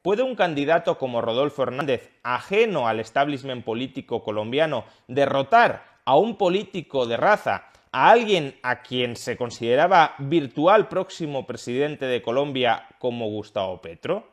¿Puede un candidato como Rodolfo Hernández, ajeno al establishment político colombiano, derrotar a un político de raza, a alguien a quien se consideraba virtual próximo presidente de Colombia como Gustavo Petro?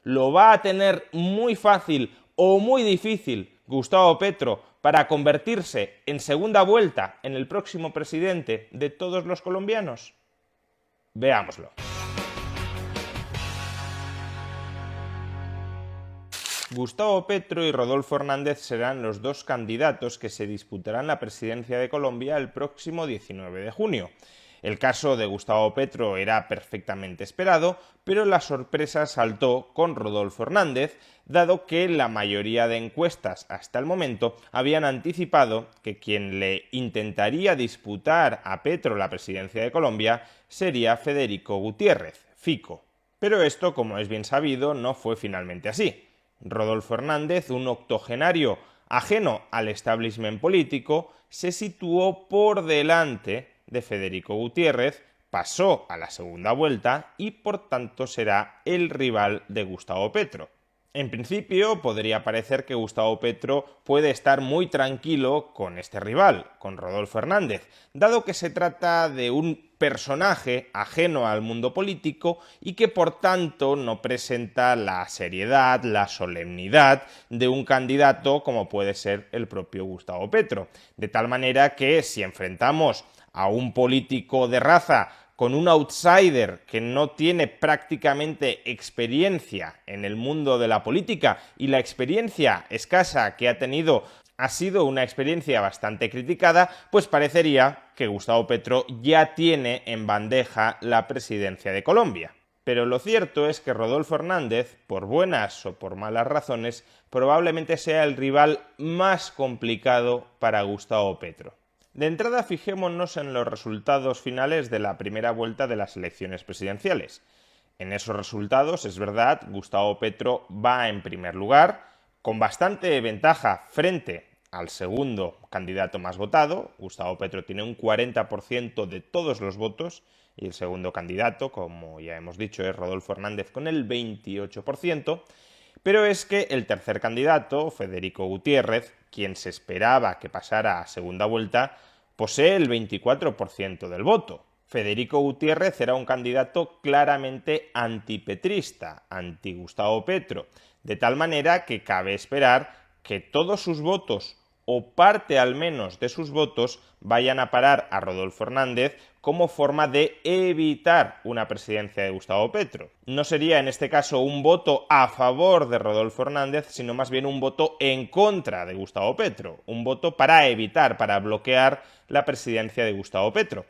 ¿Lo va a tener muy fácil o muy difícil Gustavo Petro para convertirse en segunda vuelta en el próximo presidente de todos los colombianos? Veámoslo. Gustavo Petro y Rodolfo Hernández serán los dos candidatos que se disputarán la presidencia de Colombia el próximo 19 de junio. El caso de Gustavo Petro era perfectamente esperado, pero la sorpresa saltó con Rodolfo Hernández, dado que la mayoría de encuestas hasta el momento habían anticipado que quien le intentaría disputar a Petro la presidencia de Colombia sería Federico Gutiérrez, Fico. Pero esto, como es bien sabido, no fue finalmente así. Rodolfo Hernández, un octogenario ajeno al establishment político, se situó por delante de Federico Gutiérrez, pasó a la segunda vuelta y por tanto será el rival de Gustavo Petro. En principio podría parecer que Gustavo Petro puede estar muy tranquilo con este rival, con Rodolfo Hernández, dado que se trata de un personaje ajeno al mundo político y que por tanto no presenta la seriedad, la solemnidad de un candidato como puede ser el propio Gustavo Petro. De tal manera que si enfrentamos a un político de raza con un outsider que no tiene prácticamente experiencia en el mundo de la política y la experiencia escasa que ha tenido ha sido una experiencia bastante criticada, pues parecería que Gustavo Petro ya tiene en bandeja la presidencia de Colombia. Pero lo cierto es que Rodolfo Hernández, por buenas o por malas razones, probablemente sea el rival más complicado para Gustavo Petro. De entrada, fijémonos en los resultados finales de la primera vuelta de las elecciones presidenciales. En esos resultados, es verdad, Gustavo Petro va en primer lugar, con bastante ventaja frente al segundo candidato más votado. Gustavo Petro tiene un 40% de todos los votos y el segundo candidato, como ya hemos dicho, es Rodolfo Hernández con el 28%. Pero es que el tercer candidato, Federico Gutiérrez, quien se esperaba que pasara a segunda vuelta, posee el 24% del voto. Federico Gutiérrez era un candidato claramente antipetrista, anti-Gustavo Petro, de tal manera que cabe esperar que todos sus votos, o parte al menos de sus votos, vayan a parar a Rodolfo Hernández como forma de evitar una presidencia de Gustavo Petro. No sería en este caso un voto a favor de Rodolfo Hernández, sino más bien un voto en contra de Gustavo Petro, un voto para evitar, para bloquear la presidencia de Gustavo Petro.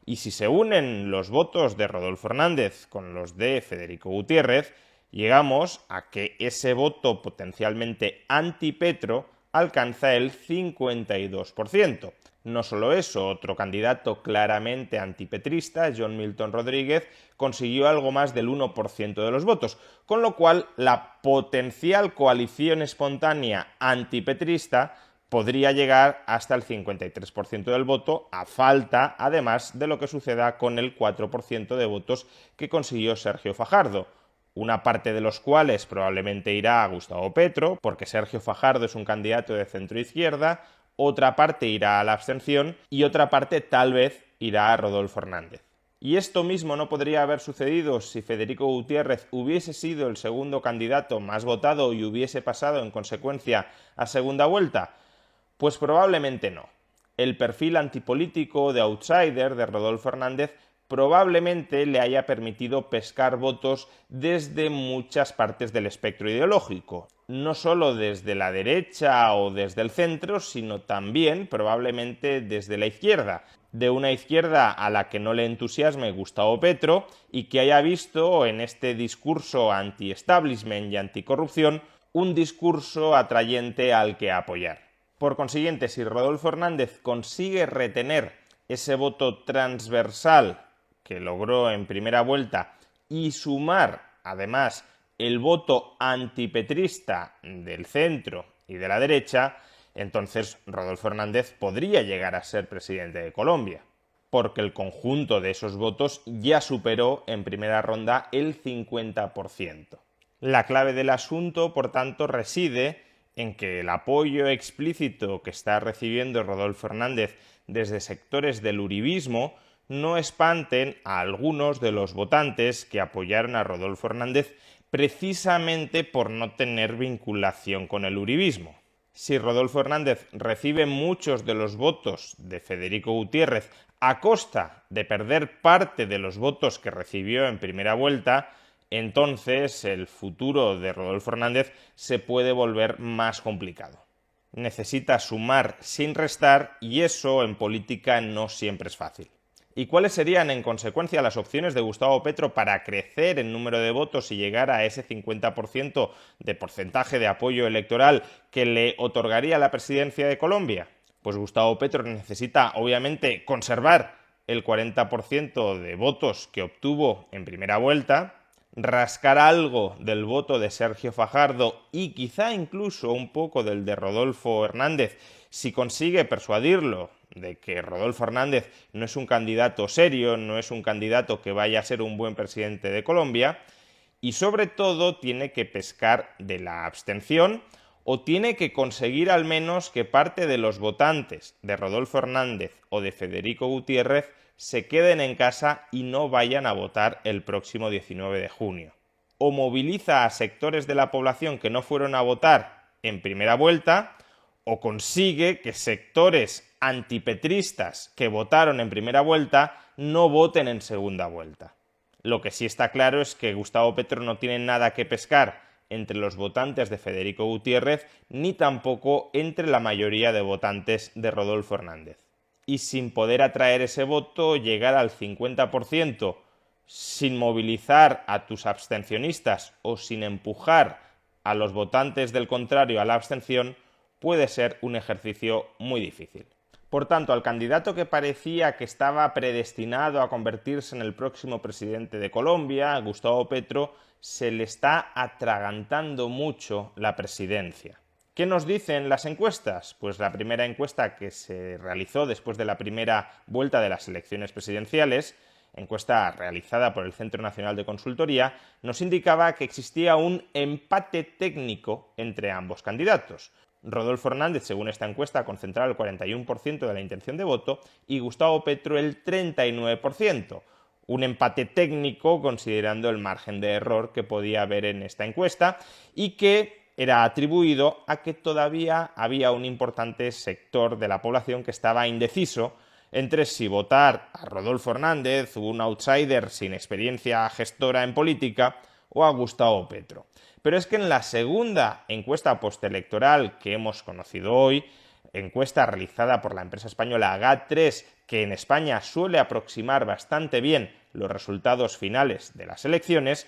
Y si se unen los votos de Rodolfo Hernández con los de Federico Gutiérrez, llegamos a que ese voto potencialmente anti-Petro alcanza el 52%. No solo eso, otro candidato claramente antipetrista, John Milton Rodríguez, consiguió algo más del 1% de los votos, con lo cual la potencial coalición espontánea antipetrista podría llegar hasta el 53% del voto, a falta, además, de lo que suceda con el 4% de votos que consiguió Sergio Fajardo, una parte de los cuales probablemente irá a Gustavo Petro, porque Sergio Fajardo es un candidato de centro-izquierda, otra parte irá a la abstención y otra parte tal vez irá a Rodolfo Hernández. Y esto mismo no podría haber sucedido si Federico Gutiérrez hubiese sido el segundo candidato más votado y hubiese pasado en consecuencia a segunda vuelta. Pues probablemente no. El perfil antipolítico de outsider de Rodolfo Hernández probablemente le haya permitido pescar votos desde muchas partes del espectro ideológico, no solo desde la derecha o desde el centro, sino también probablemente desde la izquierda, de una izquierda a la que no le entusiasme Gustavo Petro y que haya visto en este discurso anti-establishment y anticorrupción un discurso atrayente al que apoyar. Por consiguiente, si Rodolfo Hernández consigue retener ese voto transversal que logró en primera vuelta y sumar, además, el voto antipetrista del centro y de la derecha, entonces Rodolfo Hernández podría llegar a ser presidente de Colombia, porque el conjunto de esos votos ya superó en primera ronda el 50%. La clave del asunto, por tanto, reside en que el apoyo explícito que está recibiendo Rodolfo Hernández desde sectores del uribismo no espanten a algunos de los votantes que apoyaron a Rodolfo Hernández precisamente por no tener vinculación con el uribismo. Si Rodolfo Hernández recibe muchos de los votos de Federico Gutiérrez a costa de perder parte de los votos que recibió en primera vuelta, entonces el futuro de Rodolfo Hernández se puede volver más complicado. Necesita sumar sin restar y eso en política no siempre es fácil. ¿Y cuáles serían, en consecuencia, las opciones de Gustavo Petro para crecer en número de votos y llegar a ese 50% de porcentaje de apoyo electoral que le otorgaría la presidencia de Colombia? Pues Gustavo Petro necesita, obviamente, conservar el 40% de votos que obtuvo en primera vuelta, rascar algo del voto de Sergio Fajardo y quizá incluso un poco del de Rodolfo Hernández si consigue persuadirlo de que Rodolfo Hernández no es un candidato serio, no es un candidato que vaya a ser un buen presidente de Colombia, y sobre todo tiene que pescar de la abstención o tiene que conseguir al menos que parte de los votantes de Rodolfo Hernández o de Federico Gutiérrez se queden en casa y no vayan a votar el próximo 19 de junio. O moviliza a sectores de la población que no fueron a votar en primera vuelta, o consigue que sectores antipetristas que votaron en primera vuelta no voten en segunda vuelta. Lo que sí está claro es que Gustavo Petro no tiene nada que pescar entre los votantes de Federico Gutiérrez ni tampoco entre la mayoría de votantes de Rodolfo Hernández. Y sin poder atraer ese voto, llegar al 50% sin movilizar a tus abstencionistas o sin empujar a los votantes del contrario a la abstención, puede ser un ejercicio muy difícil. Por tanto, al candidato que parecía que estaba predestinado a convertirse en el próximo presidente de Colombia, Gustavo Petro, se le está atragantando mucho la presidencia. ¿Qué nos dicen las encuestas? Pues la primera encuesta que se realizó después de la primera vuelta de las elecciones presidenciales, encuesta realizada por el Centro Nacional de Consultoría, nos indicaba que existía un empate técnico entre ambos candidatos. Rodolfo Hernández, según esta encuesta, concentraba el 41% de la intención de voto y Gustavo Petro el 39%. Un empate técnico considerando el margen de error que podía haber en esta encuesta y que era atribuido a que todavía había un importante sector de la población que estaba indeciso entre si votar a Rodolfo Hernández, un outsider sin experiencia gestora en política, o a Gustavo Petro. Pero es que en la segunda encuesta postelectoral que hemos conocido hoy, encuesta realizada por la empresa española GAT3, que en España suele aproximar bastante bien los resultados finales de las elecciones,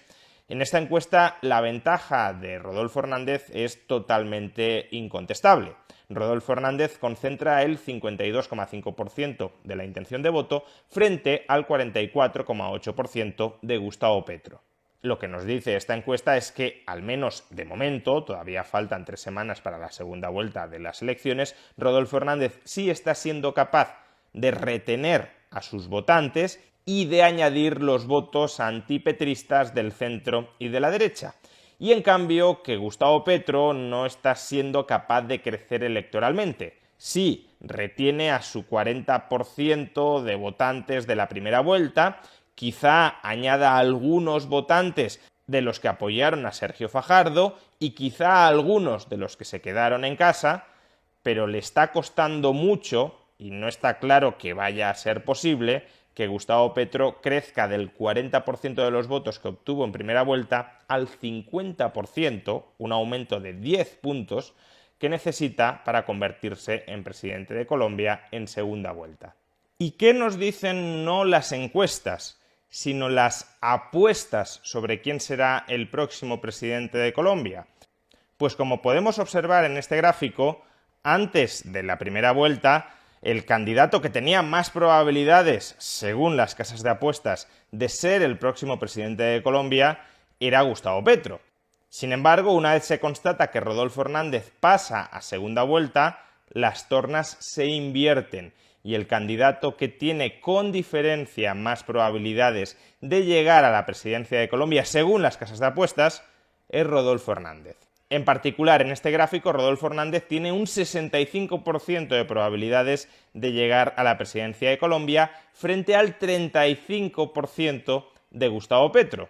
en esta encuesta la ventaja de Rodolfo Hernández es totalmente incontestable. Rodolfo Hernández concentra el 52,5% de la intención de voto frente al 44,8% de Gustavo Petro. Lo que nos dice esta encuesta es que, al menos de momento, todavía faltan 3 semanas para la segunda vuelta de las elecciones, Rodolfo Hernández sí está siendo capaz de retener a sus votantes y de añadir los votos antipetristas del centro y de la derecha. Y en cambio que Gustavo Petro no está siendo capaz de crecer electoralmente. Sí, retiene a su 40% de votantes de la primera vuelta, quizá añada a algunos votantes de los que apoyaron a Sergio Fajardo y quizá a algunos de los que se quedaron en casa, pero le está costando mucho, y no está claro que vaya a ser posible, que Gustavo Petro crezca del 40% de los votos que obtuvo en primera vuelta al 50%, un aumento de 10 puntos, que necesita para convertirse en presidente de Colombia en segunda vuelta. ¿Y qué nos dicen no las encuestas, sino las apuestas sobre quién será el próximo presidente de Colombia? Pues como podemos observar en este gráfico, antes de la primera vuelta, el candidato que tenía más probabilidades, según las casas de apuestas, de ser el próximo presidente de Colombia era Gustavo Petro. Sin embargo, una vez se constata que Rodolfo Hernández pasa a segunda vuelta, las tornas se invierten y el candidato que tiene con diferencia más probabilidades de llegar a la presidencia de Colombia, según las casas de apuestas, es Rodolfo Hernández. En particular, en este gráfico, Rodolfo Hernández tiene un 65% de probabilidades de llegar a la presidencia de Colombia frente al 35% de Gustavo Petro.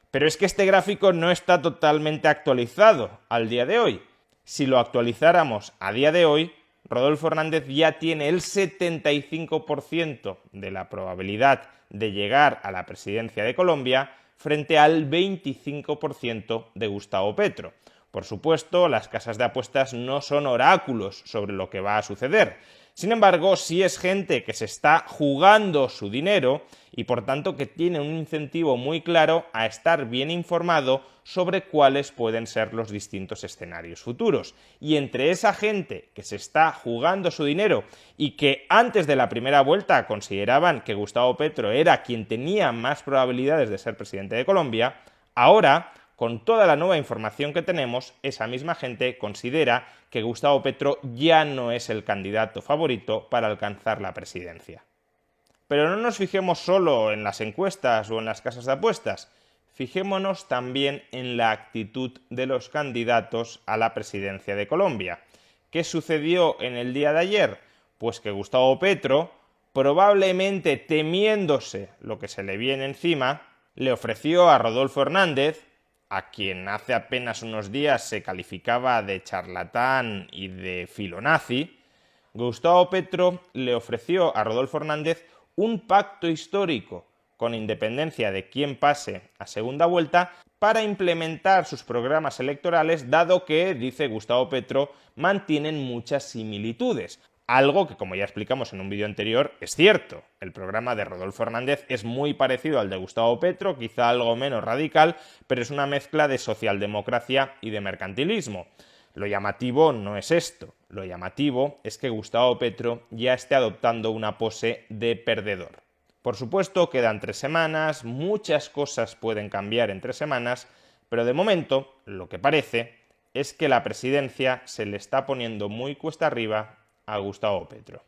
Pero es que este gráfico no está totalmente actualizado al día de hoy. Si lo actualizáramos a día de hoy, Rodolfo Hernández ya tiene el 75% de la probabilidad de llegar a la presidencia de Colombia frente al 25% de Gustavo Petro. Por supuesto, las casas de apuestas no son oráculos sobre lo que va a suceder. Sin embargo, sí es gente que se está jugando su dinero y por tanto que tiene un incentivo muy claro a estar bien informado sobre cuáles pueden ser los distintos escenarios futuros. Y entre esa gente que se está jugando su dinero y que antes de la primera vuelta consideraban que Gustavo Petro era quien tenía más probabilidades de ser presidente de Colombia, ahora, con toda la nueva información que tenemos, esa misma gente considera que Gustavo Petro ya no es el candidato favorito para alcanzar la presidencia. Pero no nos fijemos solo en las encuestas o en las casas de apuestas, fijémonos también en la actitud de los candidatos a la presidencia de Colombia. ¿Qué sucedió en el día de ayer? Pues que Gustavo Petro, probablemente temiéndose lo que se le viene encima, le ofreció a Rodolfo Hernández, a quien hace apenas unos días se calificaba de charlatán y de filonazi, Gustavo Petro le ofreció a Rodolfo Hernández un pacto histórico, con independencia de quién pase a segunda vuelta, para implementar sus programas electorales, dado que, dice Gustavo Petro, mantienen muchas similitudes. Algo que, como ya explicamos en un vídeo anterior, es cierto. El programa de Rodolfo Hernández es muy parecido al de Gustavo Petro, quizá algo menos radical, pero es una mezcla de socialdemocracia y de mercantilismo. Lo llamativo no es esto. Lo llamativo es que Gustavo Petro ya esté adoptando una pose de perdedor. Por supuesto, quedan 3 semanas, muchas cosas pueden cambiar en 3 semanas, pero de momento, lo que parece es que la presidencia se le está poniendo muy cuesta arriba a Gustavo Petro.